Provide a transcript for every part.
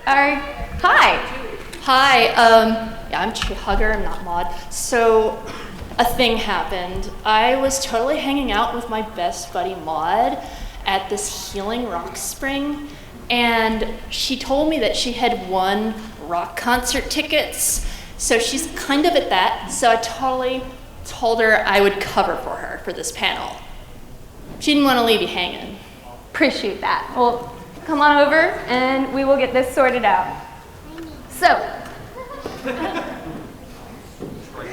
Hi. Hi, yeah, I'm Tree Hugger, I'm not Maud. So, a thing happened. I was totally hanging out with my best buddy Maud at this healing rock spring, and she told me that she had won rock concert tickets, so she's kind of at that, so I totally told her I would cover for her for this panel. She didn't want to leave you hanging. Appreciate that. Well, come on over and we will get this sorted out. So,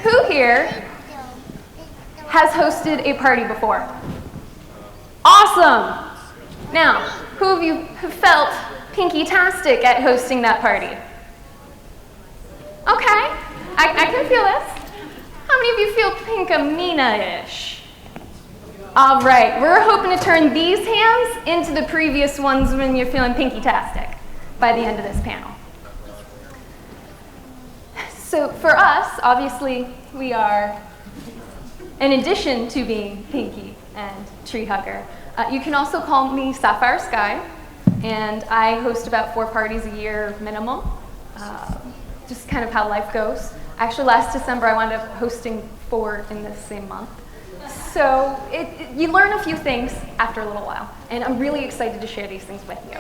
who here has hosted a party before? Awesome! Now, who of you have felt Pinkie-tastic at hosting that party? Okay, I can feel this. How many of you feel Pinkemina-ish? All right, we're hoping to turn these hands into the previous ones when you're feeling Pinkie-tastic by the end of this panel. So for us, obviously, we are, in addition to being Pinkie and Tree Hugger, you can also call me Sapphire Sky, and I host about 4 parties a year minimum, just kind of how life goes. Actually, last December, I wound up hosting 4 in this same month. So you learn a few things after a little while, and I'm really excited to share these things with you.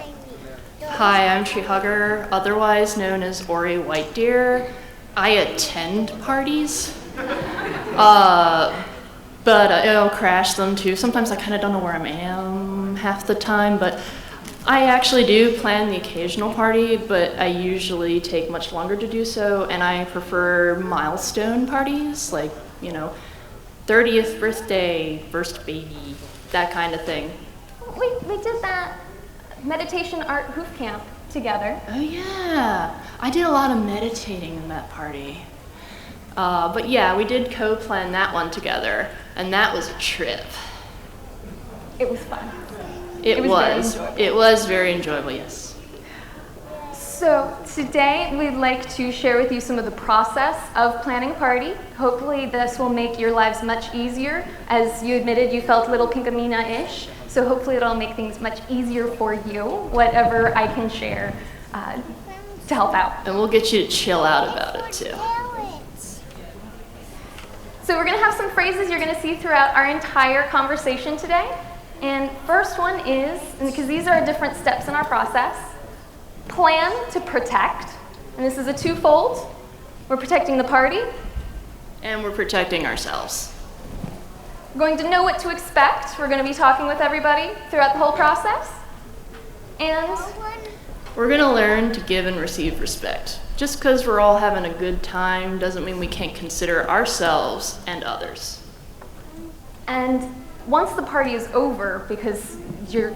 Hi, I'm Tree Hugger, otherwise known as Ori White Deer. I attend parties, but I'll crash them too. Sometimes I kind of don't know where I am half the time, but I actually do plan the occasional party, but I usually take much longer to do so, and I prefer milestone parties, like, 30th birthday, first baby, that kind of thing. We did that meditation art hoof camp together. Oh yeah, I did a lot of meditating in that party. But yeah, we did co-plan that one together, and that was a trip. It was fun. It was very enjoyable, yes. So today we'd like to share with you some of the process of planning a party. Hopefully this will make your lives much easier. As you admitted, you felt a little Pinkemina-ish. So hopefully it'll make things much easier for you, whatever I can share to help out. And we'll get you to chill out about it too. So we're gonna have some phrases you're gonna see throughout our entire conversation today. And first one is, and because these are different steps in our process, plan to protect. And this is a twofold. We're protecting the party. And we're protecting ourselves. We're going to know what to expect. We're going to be talking with everybody throughout the whole process. And we're going to learn to give and receive respect. Just because we're all having a good time doesn't mean we can't consider ourselves and others. And once the party is over, because you're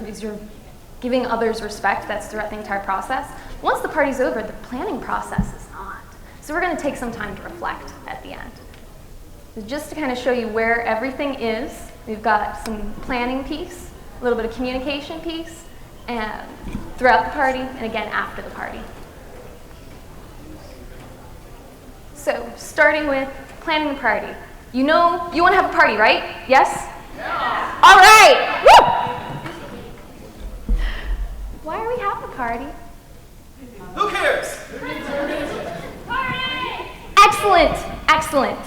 giving others respect, that's throughout the entire process, once the party's over, the planning process is not. So we're going to take some time to reflect at the end. Just to kind of show you where everything is, we've got some planning piece, a little bit of communication piece, and throughout the party, and again after the party. So, starting with planning the party. You know, you want to have a party, right? Yes? Yeah. All right! Woo! Why are we having a party? Who cares? Party! Excellent, excellent.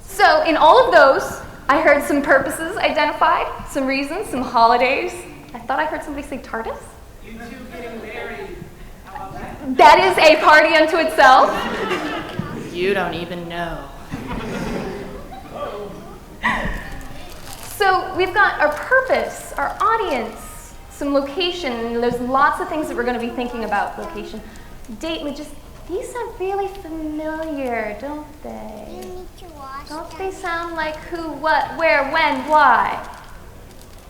So in all of those, I heard some purposes identified, some reasons, some holidays. I thought I heard somebody say TARDIS. You two getting married. How about that? That is a party unto itself. You don't even know. So we've got our purpose, our audience, some location. There's lots of things that we're going to be thinking about. Location, date, these sound really familiar, don't they? Don't they sound like who, what, where, when, why?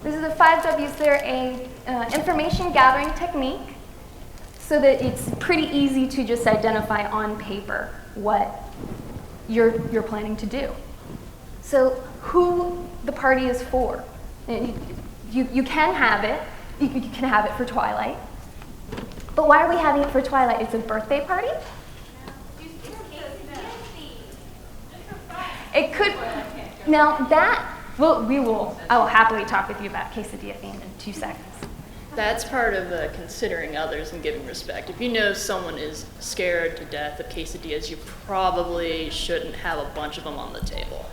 These are the 5 W's. They're a information gathering technique so that it's pretty easy to just identify on paper what you're planning to do. So who the party is for. You can have it. You can have it for Twilight. But why are we having it for Twilight? It's a birthday party? It could, now that, I will happily talk with you about quesadilla theme in 2 seconds. That's part of considering others and giving respect. If you know someone is scared to death of quesadillas, you probably shouldn't have a bunch of them on the table.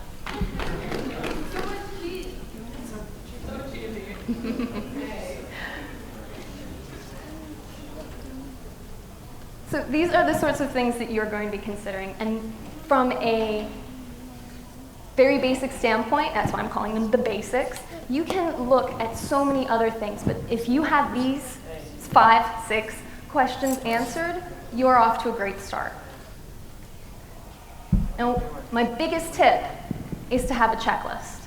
So these are the sorts of things that you're going to be considering. And from a very basic standpoint, that's why I'm calling them the basics, you can look at so many other things. But if you have these 5, 6 questions answered, you're off to a great start. Now, my biggest tip is to have a checklist.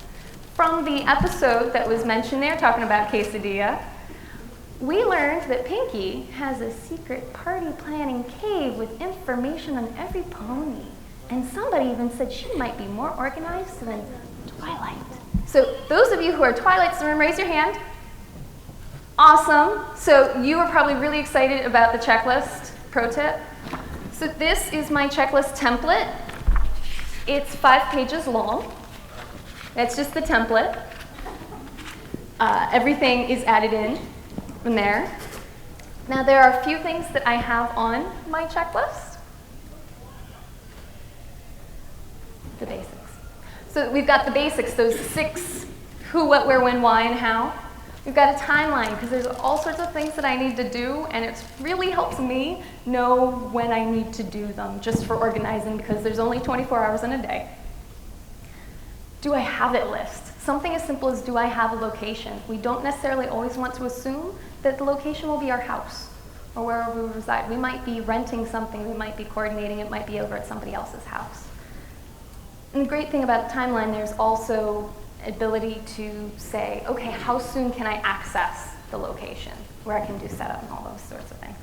From the episode that was mentioned there, talking about quesadilla, we learned that Pinkie has a secret party planning cave with information on every pony. And somebody even said she might be more organized than Twilight. So those of you who are Twilights in the room, raise your hand. Awesome. So you are probably really excited about the checklist. Pro tip. So this is my checklist template. It's 5 pages long. That's just the template. Everything is added in from there. Now there are a few things that I have on my checklist. The basics. So we've got the basics, those 6 who, what, where, when, why, and how. We've got a timeline, because there's all sorts of things that I need to do, and it really helps me know when I need to do them, just for organizing, because there's only 24 hours in a day. Do I have it list? Something as simple as, do I have a location? We don't necessarily always want to assume that the location will be our house, or wherever we reside. We might be renting something, we might be coordinating, it might be over at somebody else's house. And the great thing about a timeline, there's also ability to say, okay, how soon can I access the location where I can do setup and all those sorts of things.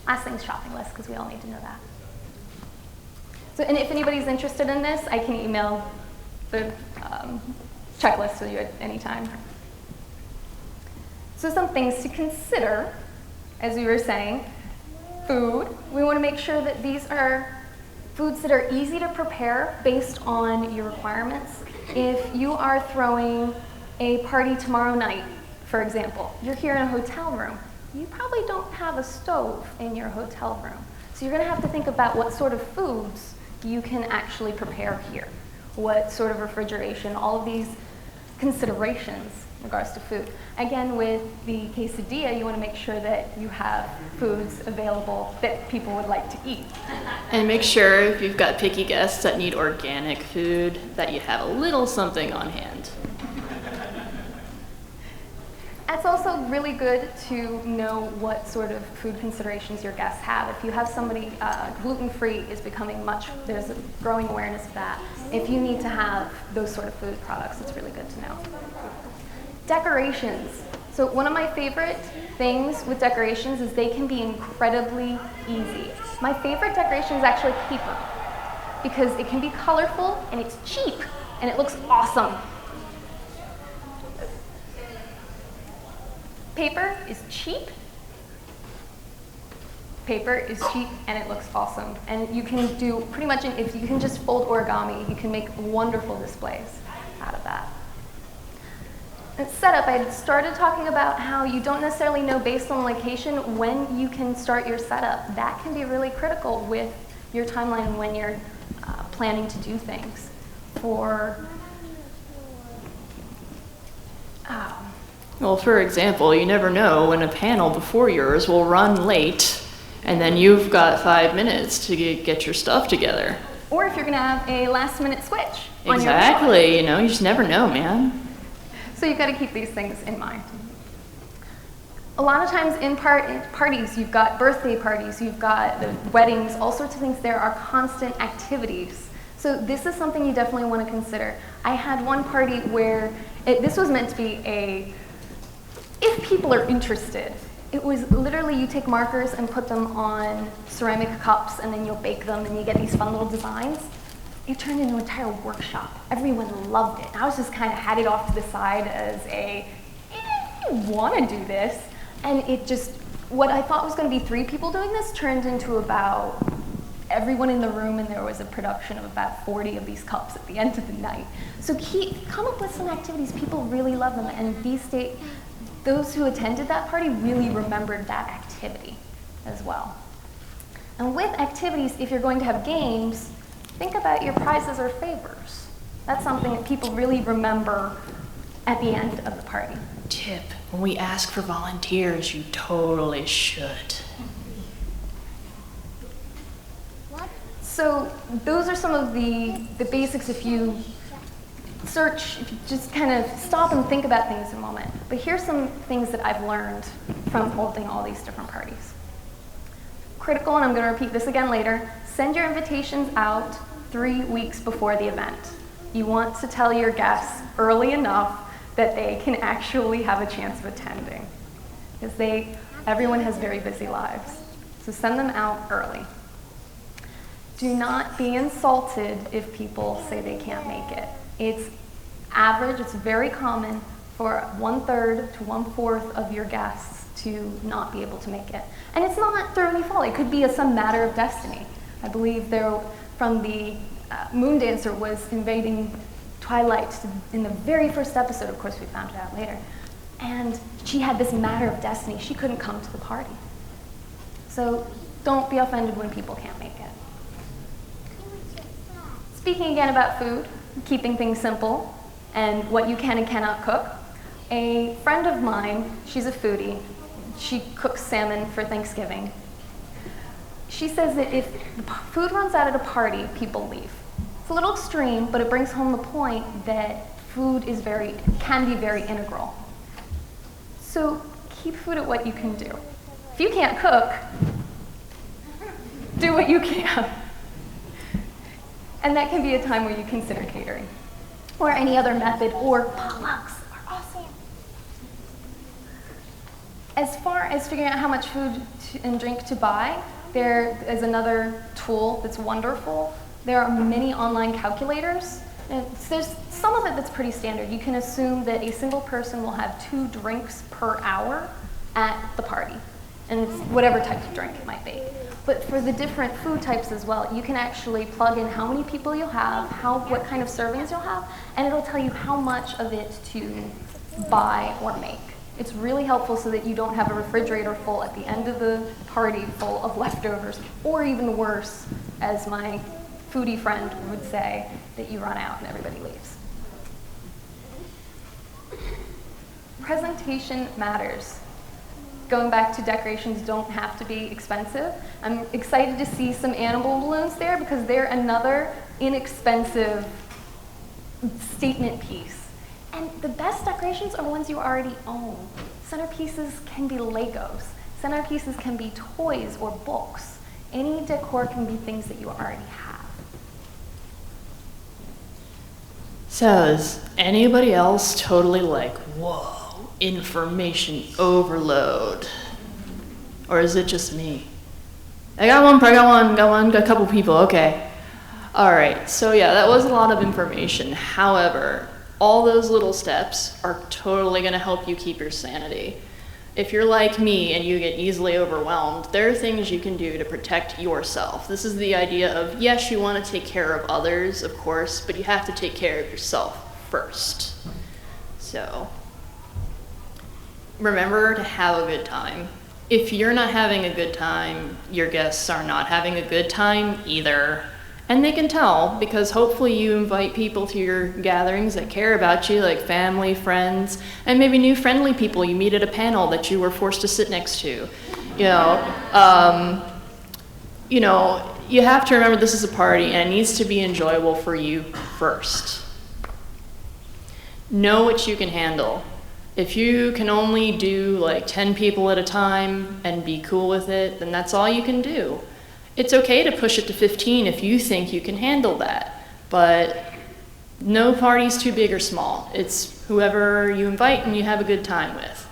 Last thing's shopping list, because we all need to know that. So, and if anybody's interested in this, I can email the checklist to you at any time. So some things to consider, as we were saying, food. We want to make sure that these are foods that are easy to prepare based on your requirements. If you are throwing a party tomorrow night, for example, you're here in a hotel room, you probably don't have a stove in your hotel room. So you're going to have to think about what sort of foods you can actually prepare here. What sort of refrigeration, all of these considerations in regards to food. Again, with the quesadilla, you want to make sure that you have foods available that people would like to eat. And make sure if you've got picky guests that need organic food, that you have a little something on hand. It's also really good to know what sort of food considerations your guests have. If you have somebody, gluten-free is becoming there's a growing awareness of that. If you need to have those sort of food products, it's really good to know. Decorations. So one of my favorite things with decorations is they can be incredibly easy. My favorite decoration is actually paper, because it can be colorful and it's cheap and it looks awesome. Paper is cheap. Paper is cheap and it looks awesome. And you can do pretty much, if you can just fold origami, you can make wonderful displays out of that. And setup, I started talking about how you don't necessarily know based on location when you can start your setup. That can be really critical with your timeline when you're planning to do things. Well, for example, you never know when a panel before yours will run late, and then you've got 5 minutes to get your stuff together. Or if you're going to have a last-minute switch. Exactly, you just never know, man. So you've got to keep these things in mind. A lot of times in parties, you've got birthday parties, you've got the weddings, all sorts of things. There are constant activities. So this is something you definitely want to consider. I had one party where this was meant to be if people are interested. It was literally you take markers and put them on ceramic cups and then you'll bake them and you get these fun little designs. It turned into an entire workshop. Everyone loved it. I was just kind of had it off to the side as you want to do this. And it just, what I thought was going to be 3 people doing this turned into about everyone in the room, and there was a production of about 40 of these cups at the end of the night. So come up with some activities. People really love them. And those who attended that party really remembered that activity as well. And with activities, if you're going to have games, think about your prizes or favors. That's something that people really remember at the end of the party. Tip, when we ask for volunteers, you totally should. So those are some of the basics if you search, if you just kind of stop and think about things a moment. But here's some things that I've learned from holding all these different parties. Critical, and I'm going to repeat this again later, send your invitations out 3 weeks before the event. You want to tell your guests early enough that they can actually have a chance of attending. Because everyone has very busy lives. So send them out early. Do not be insulted if people say they can't make it. It's average, it's very common for 1/3 to 1/4 of your guests to not be able to make it. And it's not through any fault, it could be some matter of destiny. I believe from the Moon Dancer was invading Twilight in the very first episode, of course we found it out later. And she had this matter of destiny, she couldn't come to the party. So don't be offended when people can't make it. Speaking again about food, keeping things simple, and what you can and cannot cook, a friend of mine, she's a foodie, she cooks salmon for Thanksgiving. She says that if the food runs out at a party, people leave. It's a little extreme, but it brings home the point that food can be very integral. So keep food at what you can do. If you can't cook, do what you can. And that can be a time where you consider catering. Or any other method, or potlucks are awesome. As far as figuring out how much food and drink to buy, there is another tool that's wonderful. There are many online calculators. And there's some of it that's pretty standard. You can assume that a single person will have 2 drinks per hour at the party. And it's whatever type of drink it might be. But for the different food types as well, you can actually plug in how many people you'll have, what kind of servings you'll have, and it'll tell you how much of it to buy or make. It's really helpful so that you don't have a refrigerator full at the end of the party full of leftovers, or even worse, as my foodie friend would say, that you run out and everybody leaves. Presentation matters. Going back to decorations don't have to be expensive. I'm excited to see some animal balloons there because they're another inexpensive statement piece. And the best decorations are ones you already own. Centerpieces can be Legos. Centerpieces can be toys or books. Any decor can be things that you already have. So is anybody else totally like, whoa, information overload? Or is it just me? I got a couple people, okay. All right, so yeah, that was a lot of information. However, all those little steps are totally gonna help you keep your sanity. If you're like me and you get easily overwhelmed, there are things you can do to protect yourself. This is the idea of, yes, you want to take care of others, of course, but you have to take care of yourself first. So, remember to have a good time. If you're not having a good time, your guests are not having a good time either. And they can tell, because hopefully you invite people to your gatherings that care about you, like family, friends, and maybe new friendly people you meet at a panel that you were forced to sit next to. You have to remember this is a party and it needs to be enjoyable for you first. Know what you can handle. If you can only do like 10 people at a time and be cool with it, then that's all you can do. It's okay to push it to 15 if you think you can handle that, but no party's too big or small. It's whoever you invite and you have a good time with.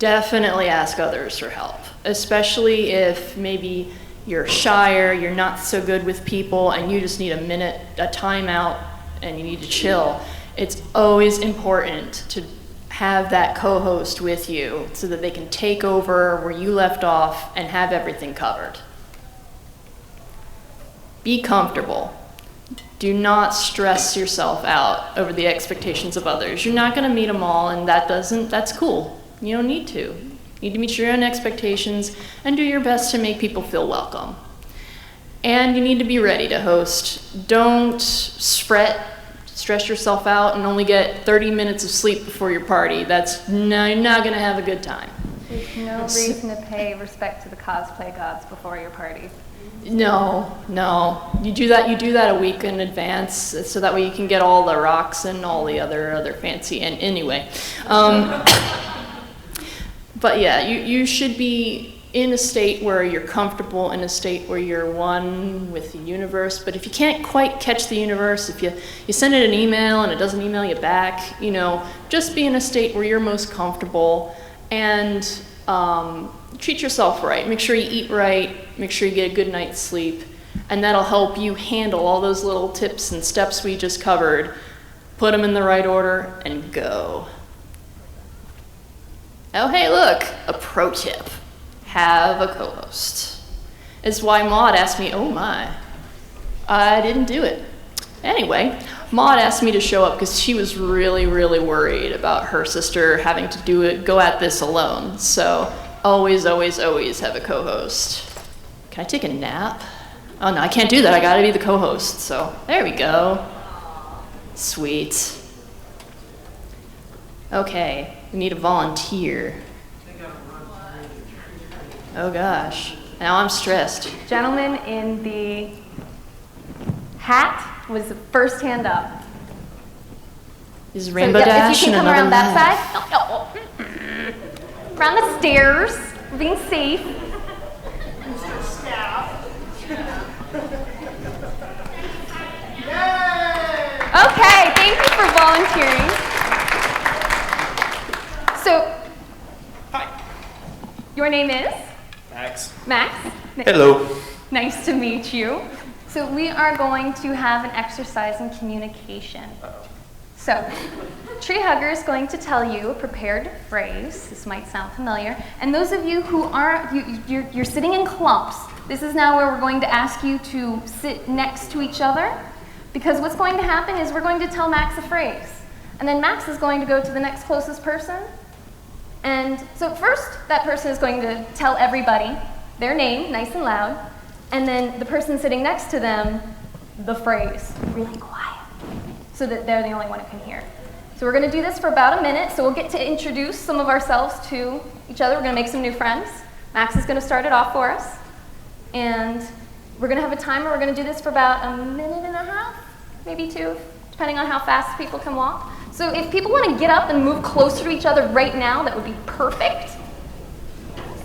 Definitely ask others for help, especially if maybe you're shyer, you're not so good with people, and you just need a minute, a timeout, and you need to chill. It's always important to have that co-host with you so that they can take over where you left off and have everything covered. Be comfortable. Do not stress yourself out over the expectations of others. You're not going to meet them all, and that's cool. You don't need to. You need to meet your own expectations and do your best to make people feel welcome. And you need to be ready to host. Don't stress yourself out and only get 30 minutes of sleep before your party. You're not going to have a good time. There's no reason to pay respect to the cosplay gods before your party. No. You do that a week in advance, so that way you can get all the rocks and all the other fancy. And anyway, but yeah, you should be in a state where you're comfortable, in a state where you're one with the universe. But if you can't quite catch the universe, if you send it an email and it doesn't email you back, just be in a state where you're most comfortable and treat yourself right. Make sure you eat right, make sure you get a good night's sleep, and that'll help you handle all those little tips and steps we just covered. Put them in the right order and go. Oh, hey, look, a pro tip. Have a co-host. It's why Maud asked me, oh my, I didn't do it. Anyway, Maud asked me to show up because she was really, really worried about her sister having to go at this alone. So always, always, always have a co-host. Can I take a nap? Oh no, I can't do that. I gotta be the co-host. So there we go. Sweet. Okay, we need a volunteer. Oh gosh, now I'm stressed. Gentleman in the hat was the first hand up. Is Rainbow Dash if you in can come another around that life? side. No. Around the stairs. We're being safe. Mr. Staff. Okay, thank you for volunteering. So, Hi. your name is? Max. Max. Hello. Nice to meet you. So we are going to have an exercise in communication. So, Tree Hugger is going to tell you a prepared phrase. This might sound familiar. And those of you who aren't, you're sitting in clumps. This is now where we're going to ask you to sit next to each other. Because what's going to happen is we're going to tell Max a phrase. And then Max is going to go to the next closest person. And so first, that person is going to tell everybody their name, nice and loud. And then the person sitting next to them, the phrase, really quiet, so that they're the only one who can hear. So we're going to do this for about a minute, so we'll get to introduce some of ourselves to each other. We're going to make some new friends. Max is going to start it off for us. And we're going to have a timer. We're going to do this for about a minute and a half, maybe 2, depending on how fast people can walk. So if people want to get up and move closer to each other right now, that would be perfect.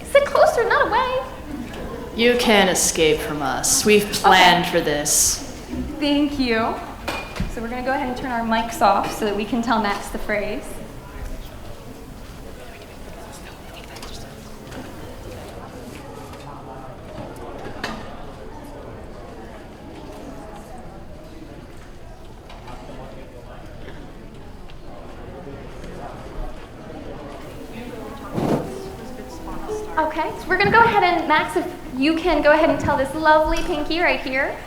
Sit closer, not away. You can't escape from us. We've planned for this. Thank you. So we're going to go ahead and turn our mics off so that we can tell Max the phrase. Okay, so we're going to go ahead and, Max, if you can go ahead and tell this lovely Pinkie right here.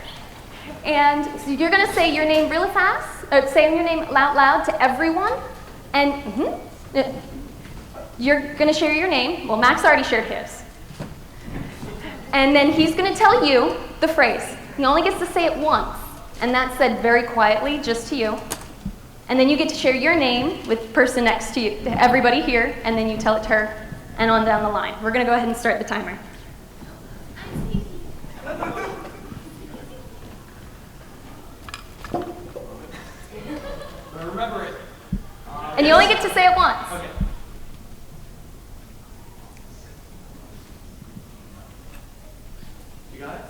And so you're going to say your name really fast, say your name out loud to everyone. And you're going to share your name. Well, Max already shared his. And then he's going to tell you the phrase. He only gets to say it once. And that's said very quietly, just to you. And then you get to share your name with the person next to you, to everybody here, and then you tell it to her. And on down the line. We're going to go ahead and start the timer. Remember it. And you only get to say it once. Okay. You got it?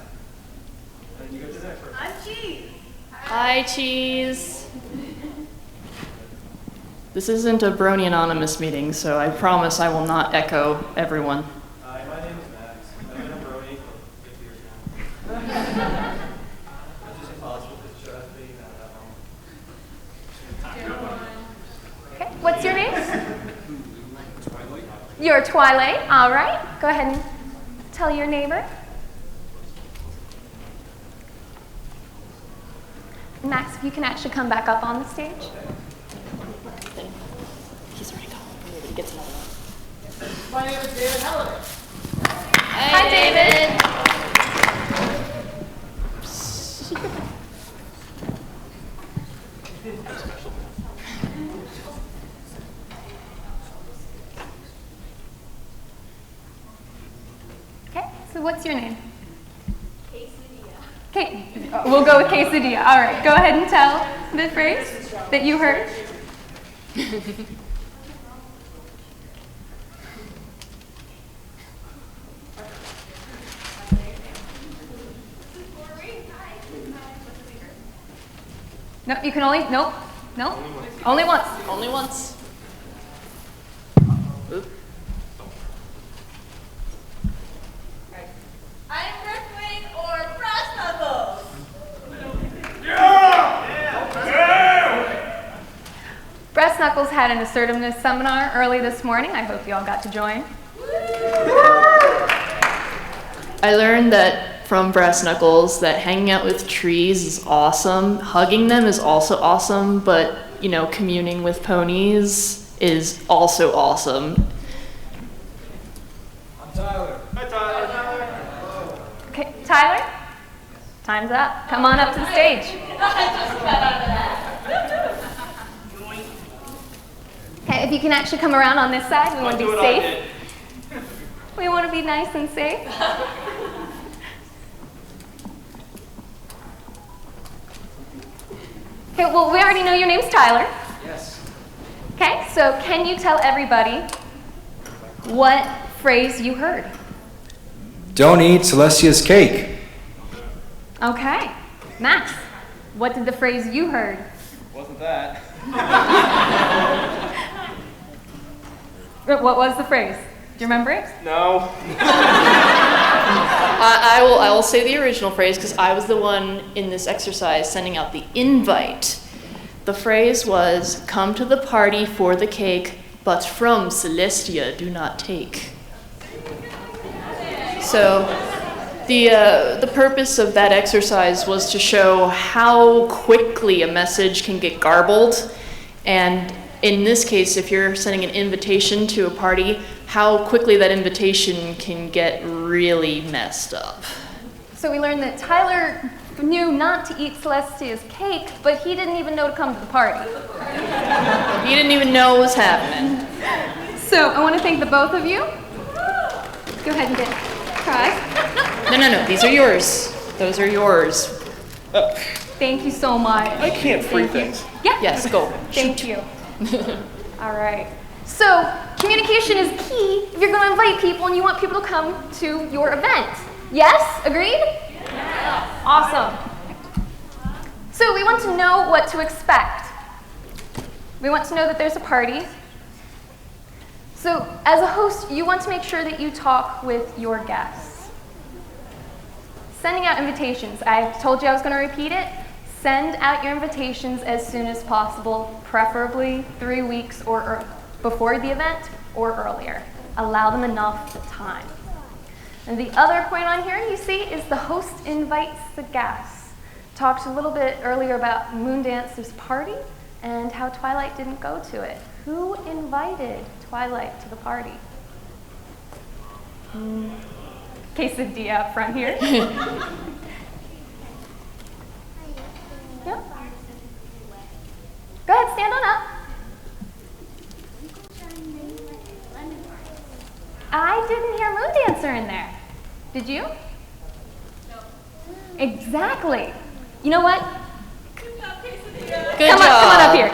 And you go to that first. I'm Cheese. Hi, Cheese. This isn't a Brony Anonymous meeting, so I promise I will not echo everyone. Hi, my name is Max. I've been a Brony for 50 years now. It's just impossible to show us being that long. Okay, what's your name? You're Twilight. All right. Go ahead and tell your neighbor. Max, if you can actually come back up on the stage. He's already gone. He gets another one. My name is David Halliday. Hi, David. Okay, so what's your name? Okay, we'll go with quesadilla. All right, go ahead and tell the phrase that you heard. No, you can only, nope, no, only once. Only once. Oop. I'm Brooklyn or Brass Knuckles. Brass Knuckles had an assertiveness seminar early this morning. I hope you all got to join. I learned that from Brass Knuckles that hanging out with trees is awesome. Hugging them is also awesome, but, you know, communing with ponies is also awesome. I'm Tyler. Hi, Tyler. Okay, Tyler, time's up. Come on up to the stage. Okay, if you can actually come around on this side, we want to be safe. We want to be nice and safe. Okay, well, we already know your name's Tyler. Yes. Okay, so can you tell everybody what phrase you heard? Don't eat Celestia's cake. Okay, Max, what did the phrase you heard? Wasn't that? What was the phrase? Do you remember it? No. I will say the original phrase because I was the one in this exercise sending out the invite. The phrase was, "Come to the party for the cake, but from Celestia do not take." So the purpose of that exercise was to show how quickly a message can get garbled, and in this case, if you're sending an invitation to a party, how quickly that invitation can get really messed up. So we learned that Tyler knew not to eat Celestia's cake, but he didn't even know to come to the party. He didn't even know what was happening. So I want to thank the both of you. Go ahead and get try. No, these are yours. Those are yours. Thank you so much. I can't free Thank you. things. Yeah. Yes, go. Thank you. All right. So communication is key if you're going to invite people and you want people to come to your event. Yes? Agreed? Yes. Awesome. So we want to know what to expect. We want to know that there's a party. So as a host, you want to make sure that you talk with your guests. Sending out invitations. I told you I was going to repeat it. Send out your invitations as soon as possible, preferably 3 weeks or before the event or earlier. Allow them enough time. And the other point on here you see is the host invites the guests. Talked a little bit earlier about Moondancer's party and how Twilight didn't go to it. Who invited Twilight to the party? Quesadilla up front here. Yeah. Go ahead, stand on up. I didn't hear Moondancer in there. Did you? No. Exactly. You know what? Good Come job. on up here.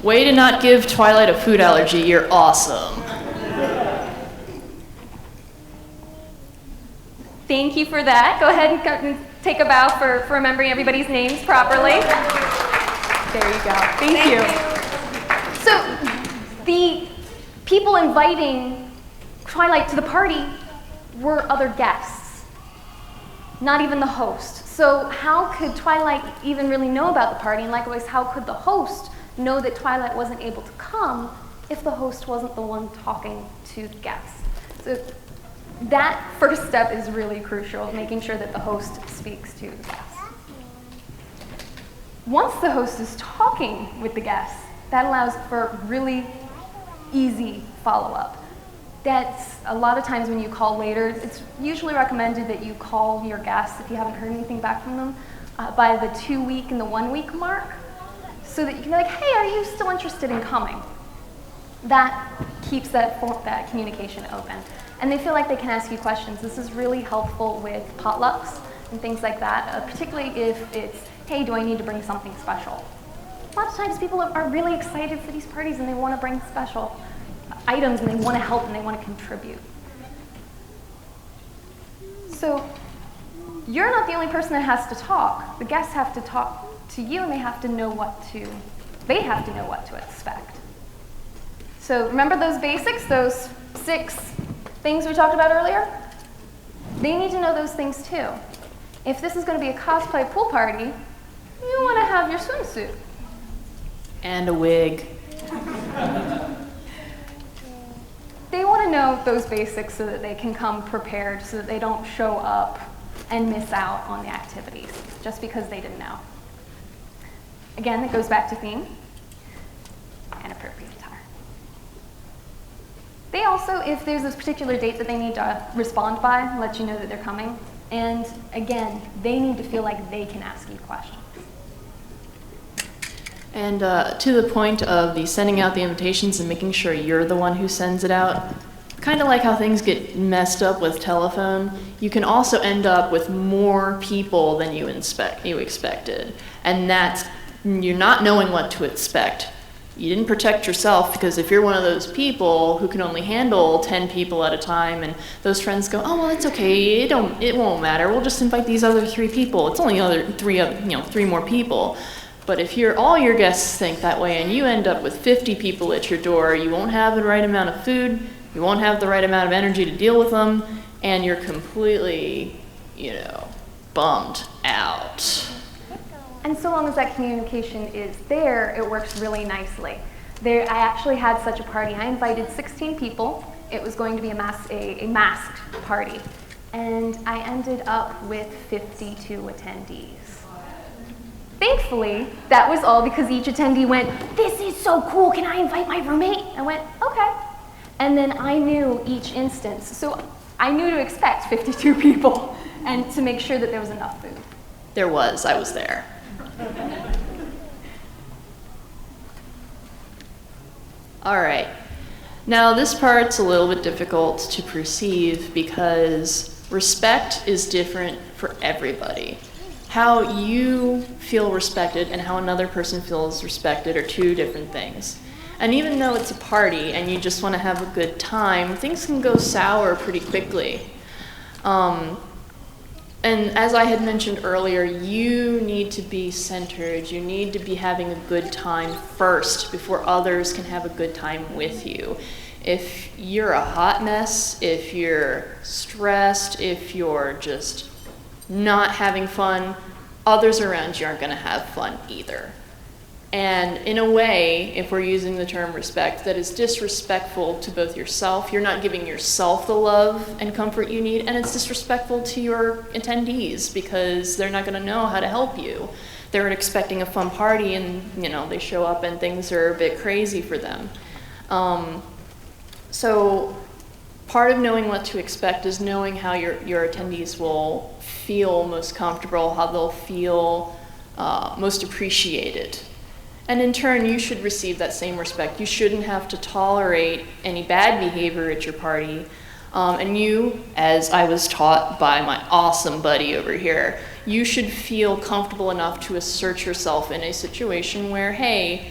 Way to not give Twilight a food allergy. You're awesome. Thank you for that. Go ahead and take a bow for remembering everybody's names properly. There you go. Thank you. So the people inviting Twilight to the party were other guests, not even the host. So how could Twilight even really know about the party? And likewise, how could the host know that Twilight wasn't able to come if the host wasn't the one talking to the guests? So that first step is really crucial, making sure that the host speaks to the guests. Once the host is talking with the guests, that allows for really easy follow-up. That's a lot of times when you call later, it's usually recommended that you call your guests if you haven't heard anything back from them by the 2-week and the 1-week mark, so that you can be like, hey, are you still interested in coming? That keeps that communication open. And they feel like they can ask you questions. This is really helpful with potlucks and things like that, particularly if it's, hey, do I need to bring something special? A lot of times people are really excited for these parties and they want to bring special items and they want to help and they want to contribute. So you're not the only person that has to talk. The guests have to talk to you and they have to know what to expect. So remember those basics, those 6 things we talked about earlier? They need to know those things too. If this is going to be a cosplay pool party, you want to have your swimsuit. And a wig. They want to know those basics so that they can come prepared, so that they don't show up and miss out on the activities just because they didn't know. Again, it goes back to theme and appropriate attire. They also, if there's this particular date that they need to respond by, let you know that they're coming. And again, they need to feel like they can ask you questions. And to the point of the sending out the invitations and making sure you're the one who sends it out, kind of like how things get messed up with telephone, you can also end up with more people than you expected. And that's, you're not knowing what to expect. You didn't protect yourself, because if you're one of those people who can only handle 10 people at a time and those friends go, oh, well, it's okay, it won't matter, we'll just invite these other 3 people. It's only other 3 more people. But if all your guests think that way and you end up with 50 people at your door, you won't have the right amount of food, you won't have the right amount of energy to deal with them, and you're completely, bummed out. And so long as that communication is there, it works really nicely. I actually had such a party. I invited 16 people. It was going to be a masked party. And I ended up with 52 attendees. Thankfully, that was all because each attendee went, this is so cool, can I invite my roommate? I went, okay. And then I knew each instance. So I knew to expect 52 people and to make sure that there was enough food. I was there. All right. Now this part's a little bit difficult to perceive because respect is different for everybody. How you feel respected and how another person feels respected are 2 different things. And even though it's a party and you just want to have a good time, things can go sour pretty quickly. And as I had mentioned earlier, you need to be centered. You need to be having a good time first before others can have a good time with you. If you're a hot mess, if you're stressed, if you're just not having fun, others around you aren't going to have fun either. And in a way, if we're using the term respect, that is disrespectful to both yourself. You're not giving yourself the love and comfort you need, and it's disrespectful to your attendees because they're not going to know how to help you. They're expecting a fun party and, they show up and things are a bit crazy for them. So part of knowing what to expect is knowing how your attendees will feel most comfortable, how they'll feel most appreciated. And in turn, you should receive that same respect. You shouldn't have to tolerate any bad behavior at your party. And you, as I was taught by my awesome buddy over here, you should feel comfortable enough to assert yourself in a situation where, hey,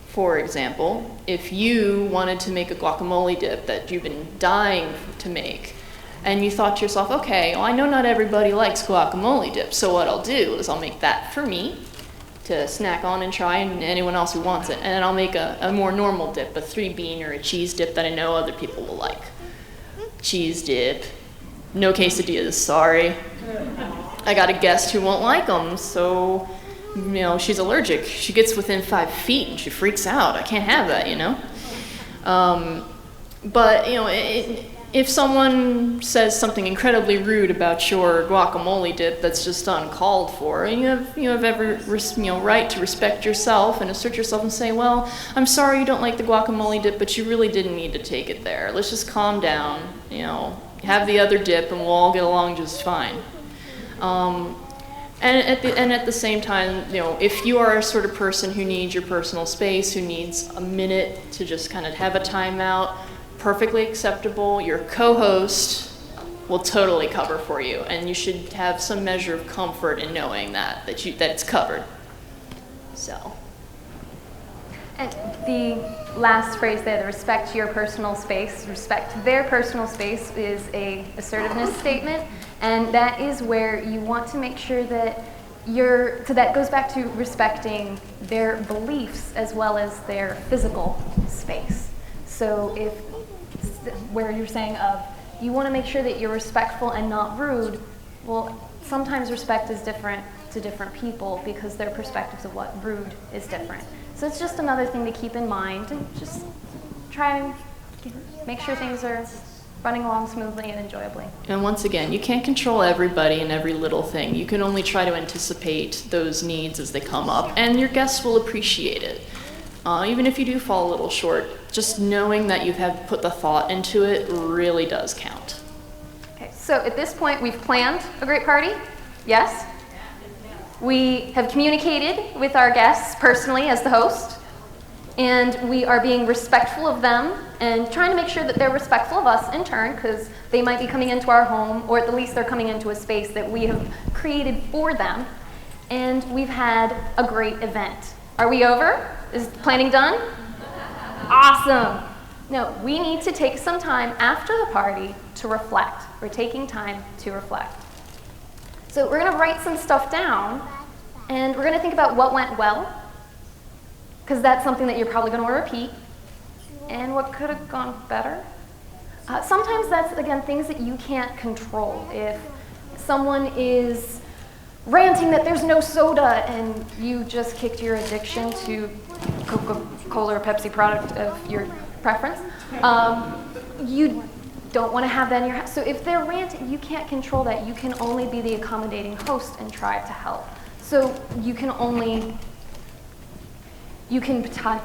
for example, if you wanted to make a guacamole dip that you've been dying to make, and you thought to yourself, okay, well, I know not everybody likes guacamole dip, so what I'll do is I'll make that for me to snack on and try, and anyone else who wants it. And then I'll make a more normal dip, a 3-bean or a cheese dip that I know other people will like. Cheese dip, no quesadillas, sorry. I got a guest who won't like them, so, she's allergic. She gets within 5 feet and she freaks out. I can't have that, But, if someone says something incredibly rude about your guacamole dip that's just uncalled for, you have every right to respect yourself and assert yourself and say, well, I'm sorry you don't like the guacamole dip, but you really didn't need to take it there. Let's just calm down, have the other dip and we'll all get along just fine. And at the same time, if you are a sort of person who needs your personal space, who needs a minute to just kind of have a timeout, perfectly acceptable. Your co-host will totally cover for you, and you should have some measure of comfort in knowing that it's covered. So. And the last phrase there, the respect your personal space, respect their personal space, is a assertiveness statement, and that is where you want to make sure that so that goes back to respecting their beliefs as well as their physical space. So where you're saying you want to make sure that you're respectful and not rude, well, sometimes respect is different to different people because their perspectives of what rude is different. So it's just another thing to keep in mind, and just try and make sure things are running along smoothly and enjoyably. And once again, you can't control everybody and every little thing. You can only try to anticipate those needs as they come up, and your guests will appreciate it. Even if you do fall a little short, just knowing that you have put the thought into it really does count. Okay, so at this point, we've planned a great party, yes? We have communicated with our guests personally as the host, and we are being respectful of them and trying to make sure that they're respectful of us in turn, because they might be coming into our home, or at the least they're coming into a space that we have created for them, and we've had a great event. Are we over? Is planning done? Awesome. No, we need to take some time after the party to reflect. We're taking time to reflect. So we're going to write some stuff down, and we're going to think about what went well, because that's something that you're probably going to repeat, and what could have gone better. Sometimes that's, again, things that you can't control. If someone is ranting that there's no soda and you just kicked your addiction to Coca-Cola or Pepsi product of your preference, you don't want to have that in your house. So if they're ranting, you can't control that. You can only be the accommodating host and try to help. So you can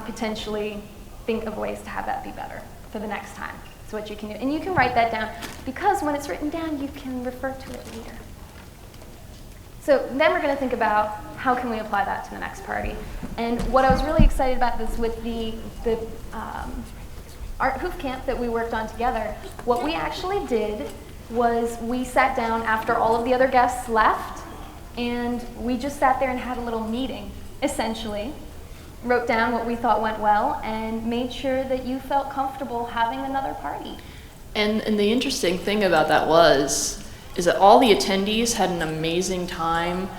potentially think of ways to have that be better for the next time. That's what you can do. And you can write that down, because when it's written down, you can refer to it later. So then we're going to think about how can we apply that to the next party. And what I was really excited about this with the art hoof camp that we worked on together, what we actually did was we sat down after all of the other guests left, and we just sat there and had a little meeting, essentially. Wrote down what we thought went well and made sure that you felt comfortable having another party. And the interesting thing about that is that all the attendees had an amazing time.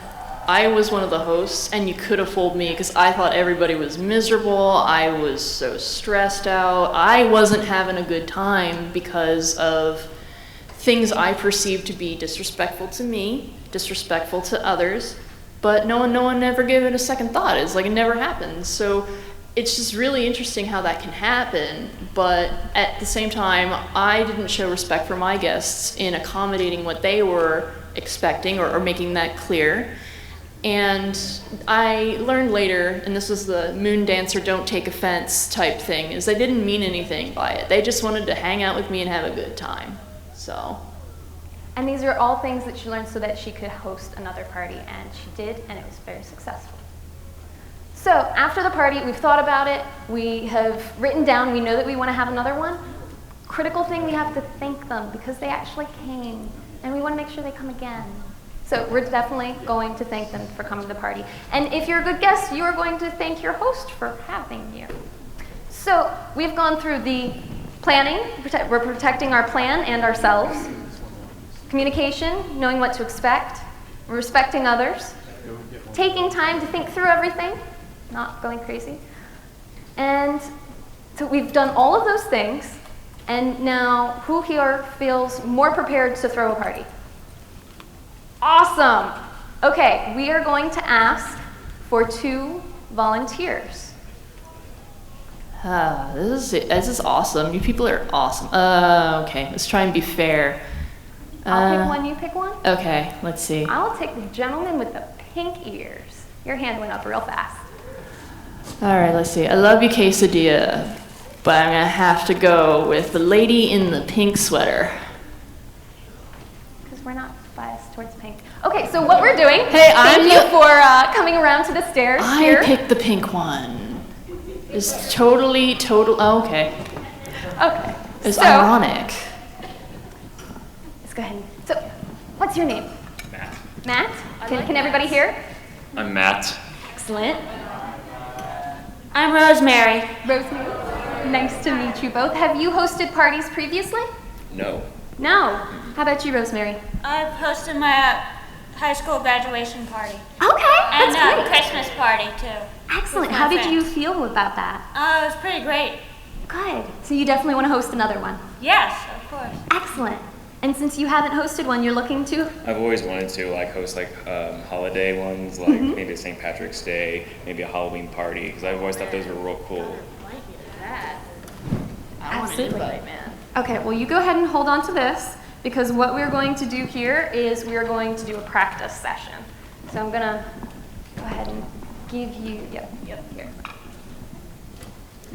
I was one of the hosts, and you could have fooled me because I thought everybody was miserable. I was so stressed out. I wasn't having a good time because of things I perceived to be disrespectful to me, disrespectful to others, but no one ever gave it a second thought. It's like it never happened. So it's just really interesting how that can happen, but at the same time, I didn't show respect for my guests in accommodating what they were expecting or making that clear. And I learned later, and this was the moon dancer don't take offense type thing, is they didn't mean anything by it. They just wanted to hang out with me and have a good time. So. And these are all things that she learned so that she could host another party, and she did, and it was very successful. So after the party, we've thought about it, we have written down, we know that we want to have another one. Critical thing, we have to thank them because they actually came, and we want to make sure they come again. So we're definitely going to thank them for coming to the party. And if you're a good guest, you are going to thank your host for having you. So we've gone through the planning, we're protecting our plan and ourselves. Communication, knowing what to expect, respecting others, taking time to think through everything, not going crazy. And so we've done all of those things, and now who here feels more prepared to throw a party? Awesome! Okay, we are going to ask for 2 volunteers. This is awesome. You people are awesome. Okay, let's try and be fair. I'll pick one, you pick one? Okay, let's see. I'll take the gentleman with the pink ears. Your hand went up real fast. All right, let's see. I love your quesadilla, but I'm gonna have to go with the lady in the pink sweater. Because we're not biased towards pink. Okay, so what we're doing, Hey, thank you for coming around to the stairs here. I picked the pink one. It's totally. Oh, okay. Okay. It's so, ironic. Let's go ahead. So, what's your name? Matt. Matt? Can everybody hear? I'm Matt. Excellent. I'm Rosemary. Rosemary, nice to meet you both. Have you hosted parties previously? No. No. How about you, Rosemary? I've hosted my high school graduation party. Okay, And that's great. Christmas party, too. Excellent. with my How did you friends. feel about that? It was pretty great. Good. So you definitely want to host another one. Yes, of course. Excellent. And since you haven't hosted one, you're looking to? I've always wanted to host holiday ones, like maybe a St. Patrick's Day, maybe a Halloween party, because I've always thought those were real cool. Absolutely. Okay, well you go ahead and hold on to this, because what we're going to do here is we're going to do a practice session. So I'm gonna go ahead and give you, yep, here.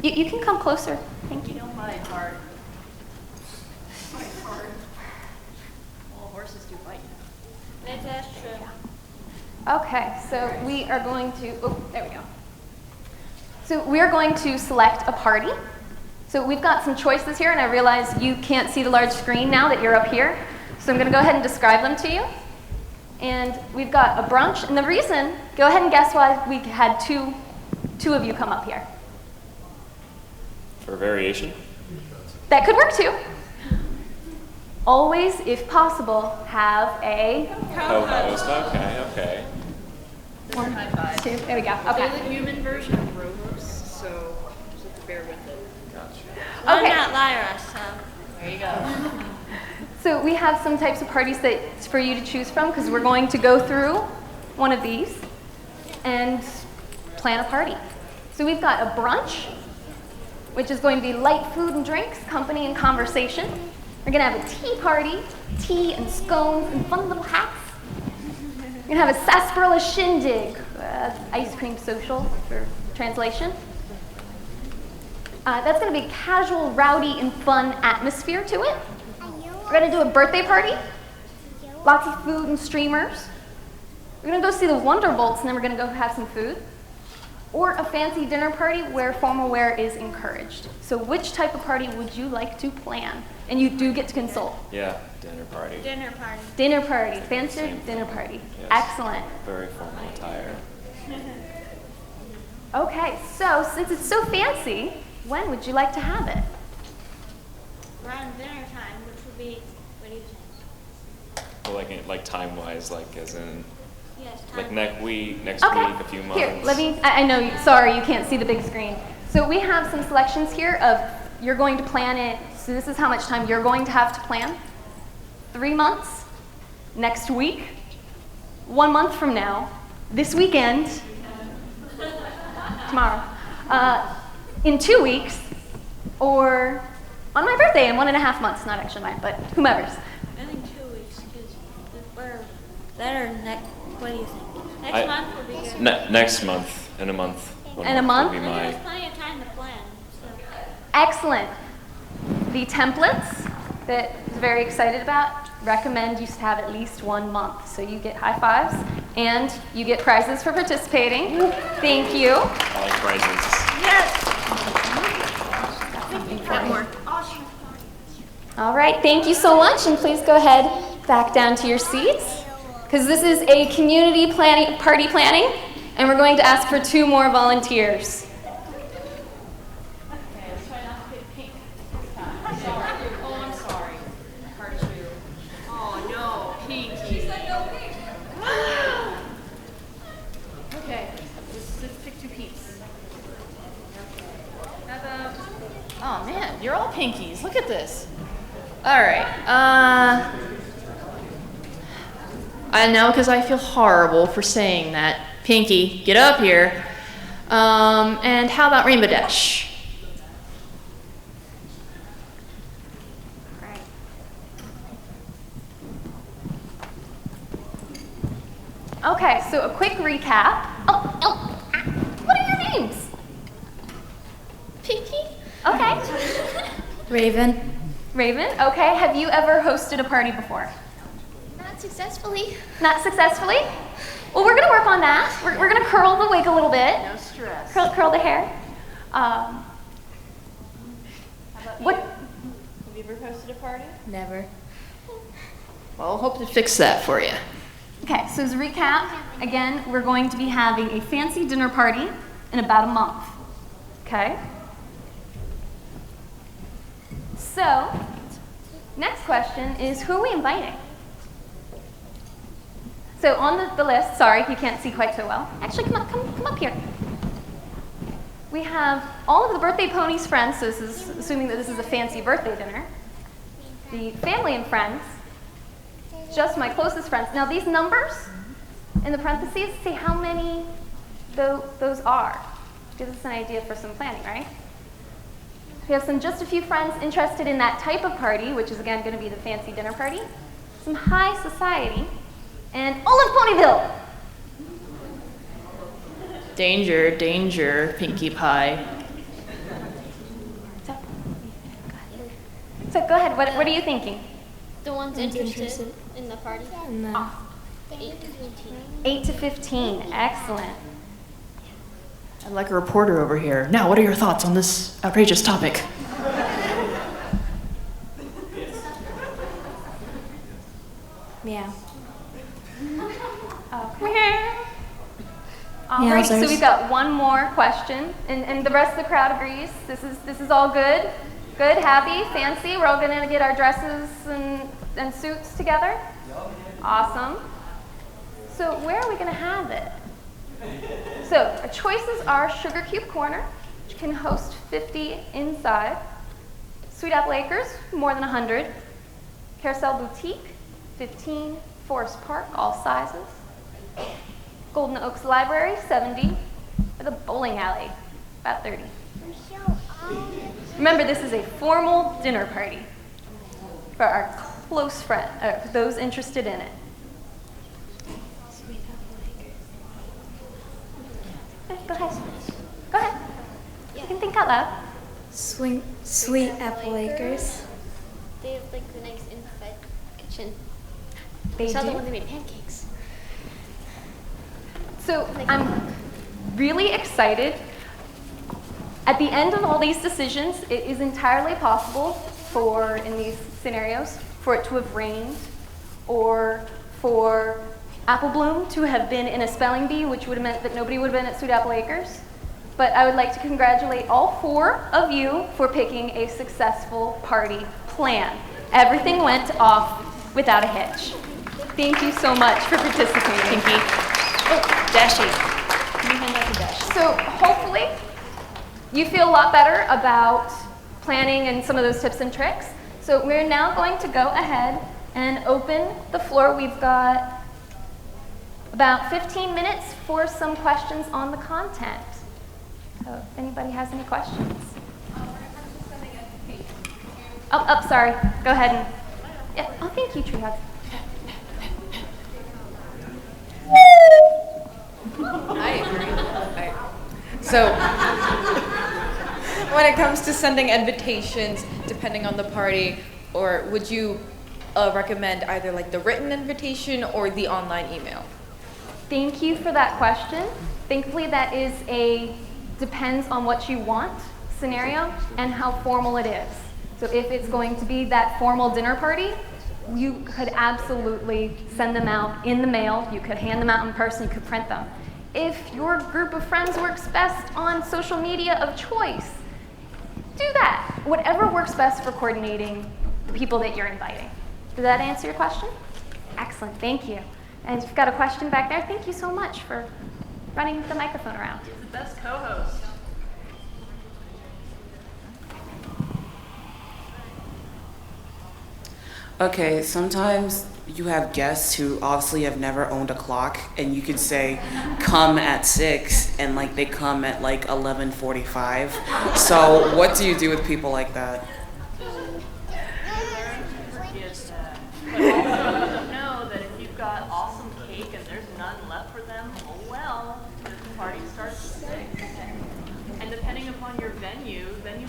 You can come closer. Thank you. You know my heart. My heart. Well, horses do bite. That's true. Okay, so we are going to, oh, there we go. So we're going to select a party. So we've got some choices here, and I realize you can't see the large screen now that you're up here. So I'm gonna go ahead and describe them to you. And we've got a brunch, and the reason, go ahead and guess why we had two of you come up here. For variation? That could work too. Always, if possible, have a Co-host, okay. one, two, there we go, They're okay. the human version of bro-hosts, so just have to bear with it. I'm Okay. not Lyra, so. There you go. So we have some types of parties that's for you to choose from, because we're going to go through one of these and plan a party. So we've got a brunch, which is going to be light food and drinks, company and conversation. We're gonna have a tea party, tea and scones and fun little hats. We're gonna have a sarsaparilla shindig, ice cream social for translation. That's gonna be a casual, rowdy, and fun atmosphere to it. We're gonna do a birthday party, lots of food and streamers. We're gonna go see the Wonderbolts, and then we're gonna go have some food. Or a fancy dinner party where formal wear is encouraged. So which type of party would you like to plan? And you do get to consult. Yeah, dinner party. Dinner party. Dinner party, fancy dinner party. Yes. Excellent. Very formal attire. Okay, so since it's so fancy, when would you like to have it? Around dinner time, which would be, what do you think? Well, like time-wise, as in, Yes, time. like next week, Okay. a few months. Here, I know, sorry, you can't see the big screen. So we have some selections here of, you're going to plan it, so this is how much time you're going to have to plan. 3 months, next week, 1 month from now, this weekend, tomorrow, in 2 weeks, or on my birthday in 1.5 months, not actually mine, but whomever's. I think 2 weeks, because we're better next, what do you think? Next month would be good. Next month, in a month. In a month? Would be There's my, plenty of time to plan, so. Excellent. The templates that I'm very excited about recommend you have at least 1 month. So you get high fives and you get prizes for participating. Thank you. I like prizes. Yes. All right, thank you so much, and please go ahead back down to your seats, because this is a community party planning, and we're going to ask for 2 more volunteers. Okay, let's try not to pick pink this time. Sorry. Oh, I'm sorry. Heart two. Oh, no. Pinkie. She said no pink. Okay, let's pick 2 pinks. How about... Oh, man, you're all pinkies. Look at this. All right. I know, because I feel horrible for saying that. Pinkie, get up here. And how about Rainbow Dash? Okay, so a quick recap. What are your names? Pinkie? Okay. Raven. Raven, okay. Have you ever hosted a party before? Not successfully. Not successfully? Well, we're gonna work on that. We're gonna curl the wig a little bit. No stress. Curl the hair. What? Have you ever hosted a party? Never. Well, hope to fix that for you. Okay, so as a recap, again, we're going to be having a fancy dinner party in about a month. Okay? So, next question is, who are we inviting? So on the list, sorry, you can't see quite so well. Actually, come up here. We have all of the birthday ponies' friends, so this is assuming that this is a fancy birthday dinner. The family and friends, just my closest friends. Now these numbers in the parentheses say how many those are. Gives us an idea for some planning, right? We have just a few friends interested in that type of party, which is again going to be the fancy dinner party. Some high society, and all of Ponyville. Danger, danger, Pinkie Pie. So go ahead, what are you thinking? The ones interested in the party? No. 8 to 15. 8 to 15, excellent. I'd like a reporter over here. Now, what are your thoughts on this outrageous topic? Meow. Okay. All right, so we've got one more question, and the rest of the crowd agrees. This is all good. Good, happy, fancy. We're all gonna get our dresses and suits together. Awesome. So where are we gonna have it? So our choices are Sugar Cube Corner, which can host 50 inside. Sweet Apple Acres, more than 100. Carousel Boutique, 15. Forest Park, all sizes. Golden Oaks Library, 70. Or the bowling alley, about 30. Remember, this is a formal dinner party for our close friends, for those interested in it. Go ahead. Go ahead. You can think out loud. Sweet Apple Acres. They have like the nice inside kitchen. They Saw the do. one that made pancakes. So I'm really excited. At the end of all these decisions, it is entirely possible for, in these scenarios, for it to have rained, or for Apple Bloom to have been in a spelling bee, which would have meant that nobody would have been at Sweet Apple Acres. But I would like to congratulate all 4 of you for picking a successful party plan. Everything went off without a hitch. Thank you so much for participating. Pinkie. Oh, Dashy. Can you hand that to Dashy? So hopefully you feel a lot better about planning and some of those tips and tricks. So we're now going to go ahead and open the floor. We've got about 15 minutes for some questions on the content. So if anybody has any questions. Oh, sorry. Go ahead and, yeah. Oh, thank you, Tree Hug. I agree. So, when it comes to sending invitations, depending on the party, or would you recommend either like the written invitation or the online email? Thank you for that question. Thankfully, that is depends on what you want scenario and how formal it is. So if it's going to be that formal dinner party, you could absolutely send them out in the mail. You could hand them out in person. You could print them. If your group of friends works best on social media of choice, do that. Whatever works best for coordinating the people that you're inviting. Does that answer your question? Excellent, thank you. And if you've got a question back there, thank you so much for running the microphone around. He's the best co-host. Okay, sometimes you have guests who obviously have never owned a clock, and you could say, come at 6, and like they come at like 11:45. So what do you do with people like that? But also know that if you've got awesome cake and there's none left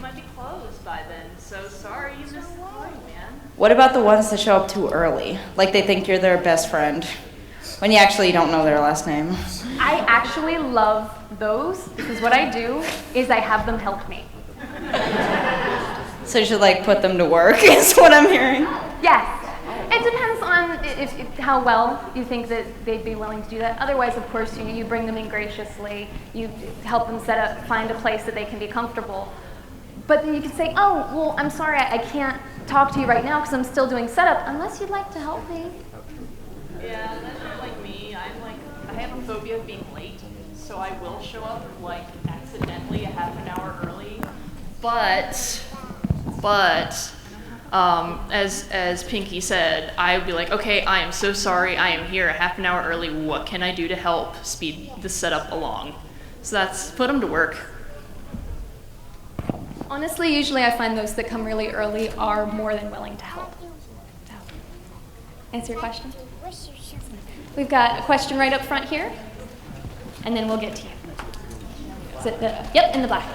might be closed by then. So sorry you missed the party, man. What about the ones that show up too early? Like they think you're their best friend, when you actually don't know their last name. I actually love those because what I do is I have them help me. So you should like put them to work, is what I'm hearing. Yes. It depends on if how well you think that they'd be willing to do that. Otherwise, of course, you bring them in graciously. You help them find a place that they can be comfortable. But then you can say, oh, well, I'm sorry, I can't talk to you right now because I'm still doing setup, unless you'd like to help me. Yeah, that's not like me. I have a phobia of being late, so I will show up like accidentally a half an hour early. But as Pinkie said, I would be like, okay, I am so sorry, I am here a half an hour early. What can I do to help speed the setup along? So that's put them to work. Honestly, usually I find those that come really early are more than willing to help. So, answer your question? We've got a question right up front here, and then we'll get to you. Is it yep, in the black.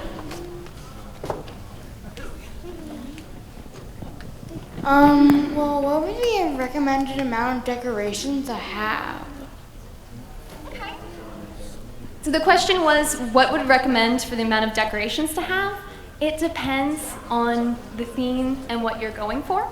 Well, what would be a recommended amount of decorations to have? So the question was, what would recommend for the amount of decorations to have? It depends on the theme and what you're going for.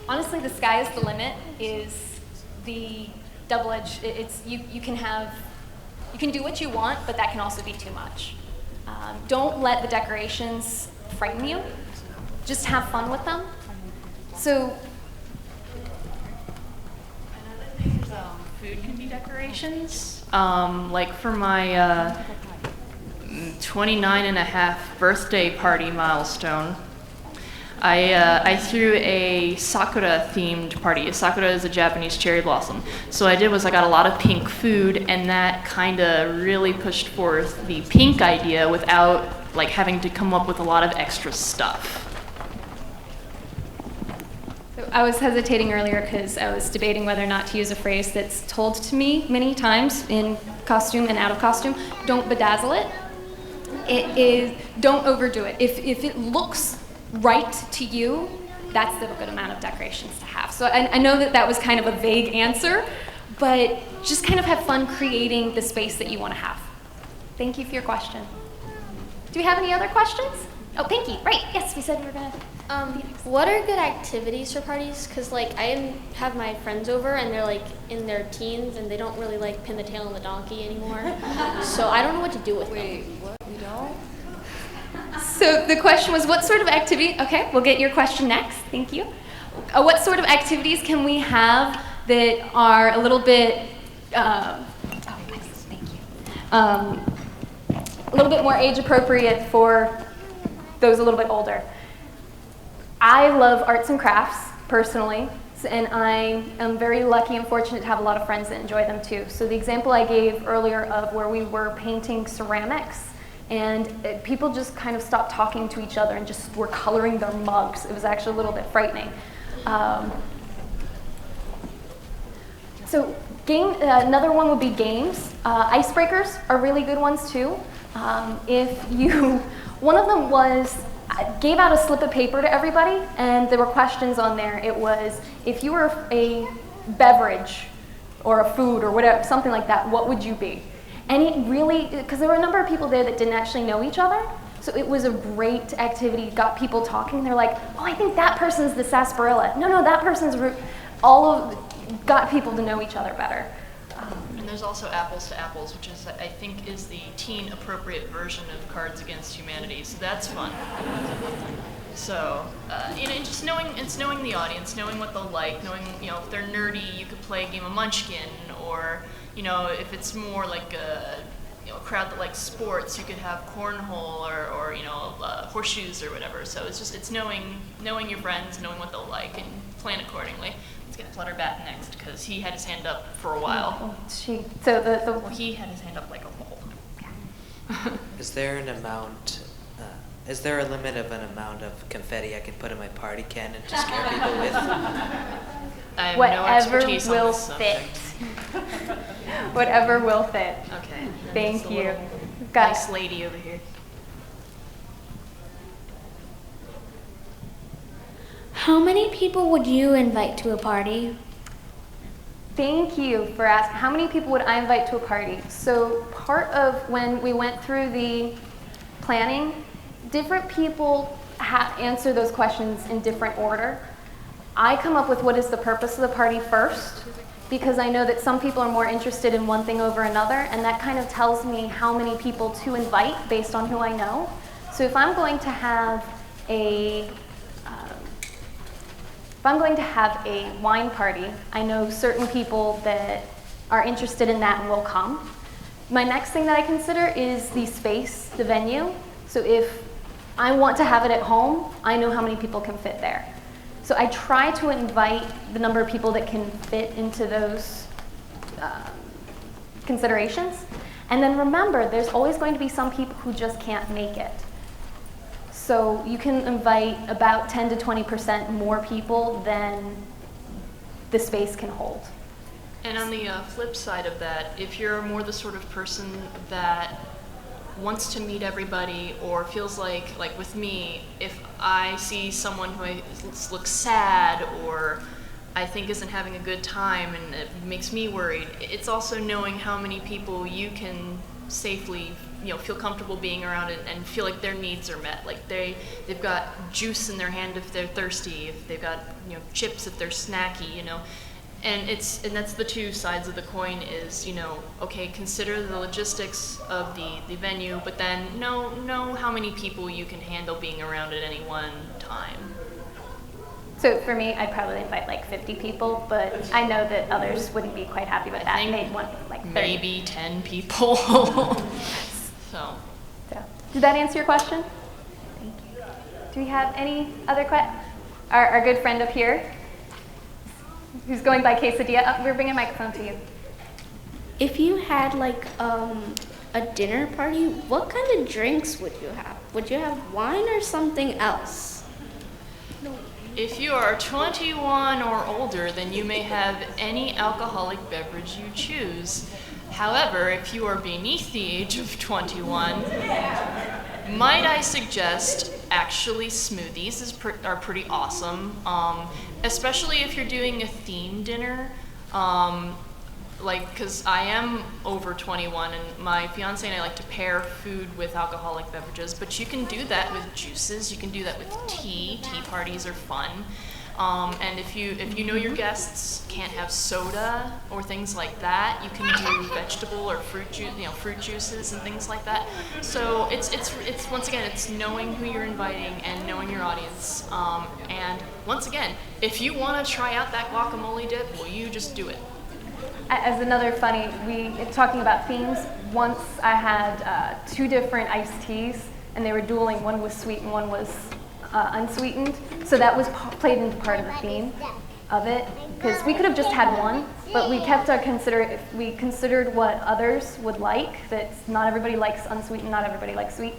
Honestly, the sky is the limit is the double-edged. You can do what you want, but that can also be too much. Don't let the decorations frighten you. Just have fun with them. So, Food can be decorations. Like for my 29 and a half birthday party milestone, I threw a sakura themed party. Sakura is a Japanese cherry blossom. So what I did was I got a lot of pink food, and that kind of really pushed forth the pink idea without like having to come up with a lot of extra stuff. So I was hesitating earlier because I was debating whether or not to use a phrase that's told to me many times in costume and out of costume. Don't bedazzle it. It is, don't overdo it. If it looks right to you, that's the good amount of decorations to have. So I know that was kind of a vague answer, but just kind of have fun creating the space that you want to have. Thank you for your question. Do we have any other questions? Oh, Pinkie, right, yes, we said we were going to. What are good activities for parties? Because like I have my friends over and they're like in their teens and they don't really like pin the tail on the donkey anymore. So I don't know what to do with them. Wait, what? You don't? So the question was, what sort of activity? Okay, we'll get your question next. Thank you. What sort of activities can we have that are a little bit, thank you, a little bit more age appropriate for those a little bit older? I love arts and crafts personally, and I am very lucky and fortunate to have a lot of friends that enjoy them too. So the example I gave earlier of where we were painting ceramics, and people just kind of stopped talking to each other and just were coloring their mugs. It was actually a little bit frightening. So another one would be games. Icebreakers are really good ones too. One of them was, I gave out a slip of paper to everybody, and there were questions on there. It was, if you were a beverage or a food or whatever, something like that, what would you be? And it really, because there were a number of people there that didn't actually know each other, so it was a great activity, got people talking. They're like, oh, I think that person's the sarsaparilla. No, that person's got people to know each other better. And there's also Apples to Apples, which is, I think, is the teen-appropriate version of Cards Against Humanity. So that's fun. So, just knowing the audience, knowing what they'll like, knowing, if they're nerdy, you could play a game of Munchkin, or, if it's more like a crowd that likes sports, you could have cornhole or horseshoes or whatever. So it's knowing your friends, knowing what they'll like, and plan accordingly. Let's get Flutterbat next, because he had his hand up for a while. He had his hand up like a pole. Is there an amount? Is there a limit of an amount of confetti I can put in my party cannon to scare people with? I have Whatever no expertise will on this fit. subject. Whatever will fit. Okay. Thank you. Got nice it. lady over here. How many people would you invite to a party? Thank you for asking. How many people would I invite to a party? So part of when we went through the planning, different people answer those questions in different order. I come up with what is the purpose of the party first, because I know that some people are more interested in one thing over another, and that kind of tells me how many people to invite based on who I know. So if I'm going to have a wine party, I know certain people that are interested in that and will come. My next thing that I consider is the space, the venue. So if I want to have it at home, I know how many people can fit there. So I try to invite the number of people that can fit into those considerations. And then remember, there's always going to be some people who just can't make it. So you can invite about 10 to 20% more people than the space can hold. And on the flip side of that, if you're more the sort of person that wants to meet everybody, or feels like with me, if I see someone who looks sad or I think isn't having a good time and it makes me worried, it's also knowing how many people you can safely feel comfortable being around and feel like their needs are met. Like they've got juice in their hand if they're thirsty, if they've got chips if they're snacky, And that's the two sides of the coin is, okay, consider the logistics of the venue, but then know how many people you can handle being around at any one time. So for me, I'd probably invite like 50 people, but I know that others wouldn't be quite happy with that. And they'd want like 30. Maybe 10 people. So. Did that answer your question? Thank you. Do we have any other questions? Our good friend up here, who's going by Quesadilla. We're bringing a microphone to you. If you had like a dinner party, what kind of drinks would you have? Would you have wine or something else? If you are 21 or older, then you may have any alcoholic beverage you choose. However, if you are beneath the age of 21, might I suggest actually smoothies are pretty awesome, especially if you're doing a theme dinner. Because I am over 21 and my fiance and I like to pair food with alcoholic beverages, but you can do that with juices, you can do that with tea. Tea parties are fun. And if you know your guests can't have soda or things like that, you can do vegetable or fruit juices and things like that. So it's once again, it's knowing who you're inviting and knowing your audience. And once again, if you want to try out that guacamole dip, well, you just do it. As another funny, talking about themes, once I had 2 different iced teas and they were dueling. One was sweet and one was unsweetened. So that was played into part of the theme of it, because we could have just had one, but we kept we considered what others would like, that not everybody likes unsweetened, not everybody likes sweet.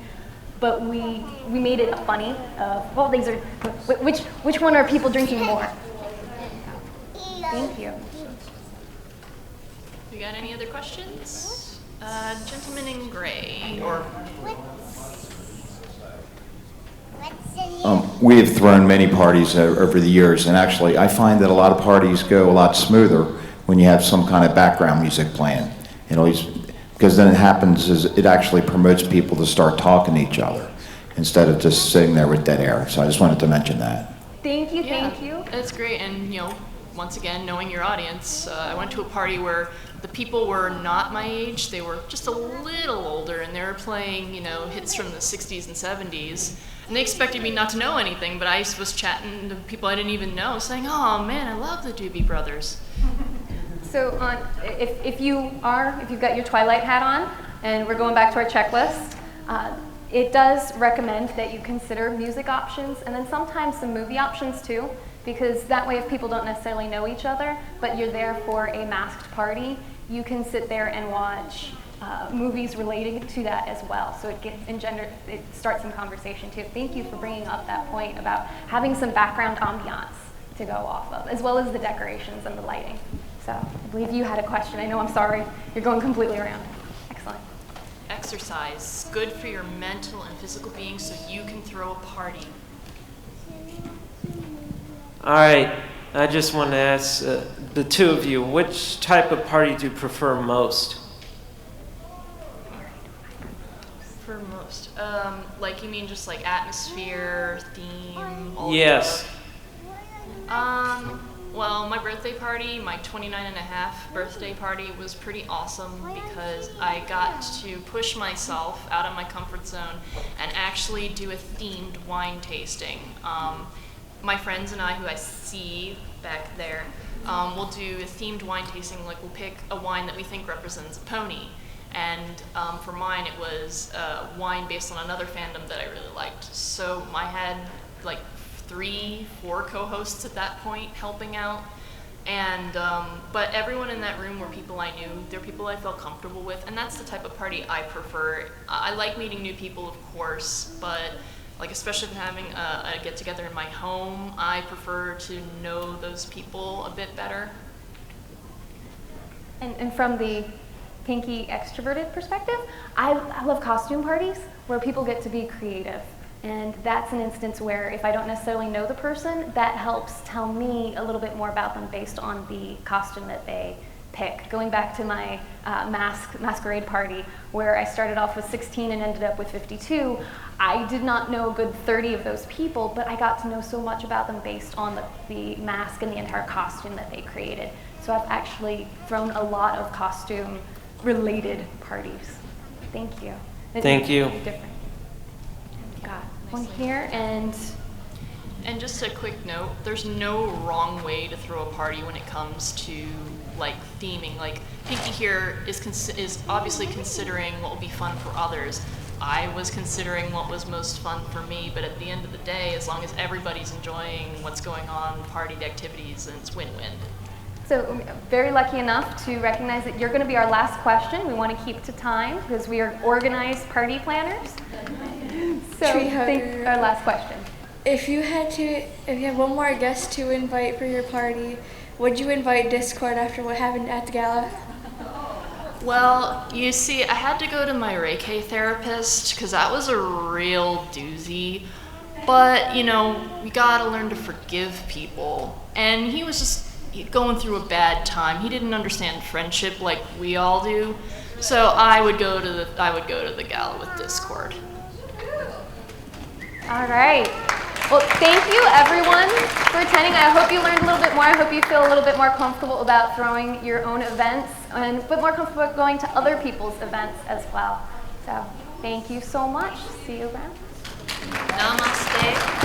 But we made it funny of, well, these are, which one are people drinking more? Thank you. You got any other questions? Gentleman in gray, or... We have thrown many parties over the years, and actually I find that a lot of parties go a lot smoother when you have some kind of background music playing. Because then it happens is it actually promotes people to start talking to each other instead of just sitting there with dead air. So I just wanted to mention that. Thank you, Yeah, thank you. That's great, and once again, knowing your audience. I went to a party where the people were not my age, they were just a little older, and they were playing, hits from the 60s and 70s. And they expected me not to know anything, but I was chatting to people I didn't even know, saying, "Oh man, I love the Doobie Brothers." So if you've got your Twilight hat on, and we're going back to our checklist, it does recommend that you consider music options, and then sometimes some movie options too, because that way if people don't necessarily know each other, but you're there for a masked party, you can sit there and watch movies related to that as well. So it starts some conversation too. Thank you for bringing up that point about having some background ambiance to go off of, as well as the decorations and the lighting. So I believe you had a question. I know, I'm sorry, you're going completely around. Excellent. exercise, good for your mental and physical being so you can throw a party. All right, I just want to ask the two of you, which type of party do you prefer most? For most. Like you mean just like atmosphere, theme, all Yes. Well, my birthday party, my 29 and a half birthday party was pretty awesome because I got to push myself out of my comfort zone and actually do a themed wine tasting. My friends and I, who I see back there, will do a themed wine tasting. Like we'll pick a wine that we think represents a pony. And for mine, it was wine based on another fandom that I really liked. So I had like 3-4 co-hosts at that point helping out. And but everyone in that room were people I knew. They're people I felt comfortable with, and that's the type of party I prefer. I like meeting new people, of course, but like especially if I'm having a get-together in my home, I prefer to know those people a bit better. And from the Pinkie extroverted perspective, I love costume parties where people get to be creative. And that's an instance where if I don't necessarily know the person, that helps tell me a little bit more about them based on the costume that they pick. Going back to my masquerade party, where I started off with 16 and ended up with 52, I did not know a good 30 of those people, but I got to know so much about them based on the mask and the entire costume that they created. So I've actually thrown a lot of costume-related parties. Thank you. Thank you. Different. Got one here, and just a quick note, there's no wrong way to throw a party when it comes to like theming. Like Pinkie here is obviously considering what will be fun for others. I was considering what was most fun for me, but at the end of the day, as long as everybody's enjoying what's going on, partied activities, then it's win-win. so very lucky enough to recognize that you're going to be our last question. We want to keep to time because we are organized party planners. So think our last question. If you had one more guest to invite for your party, would you invite Discord after what happened at the gala? Well, you see, I had to go to my Reiki therapist because that was a real doozy. But, you know, we gotta learn to forgive people. And he was just going through a bad time. He didn't understand friendship like we all do. So I would go to the gala with Discord. All right. Well, thank you everyone for attending. I hope you learned a little bit more. I hope you feel a little bit more comfortable about throwing your own events and a bit more comfortable going to other people's events as well. So thank you so much. See you around. Namaste.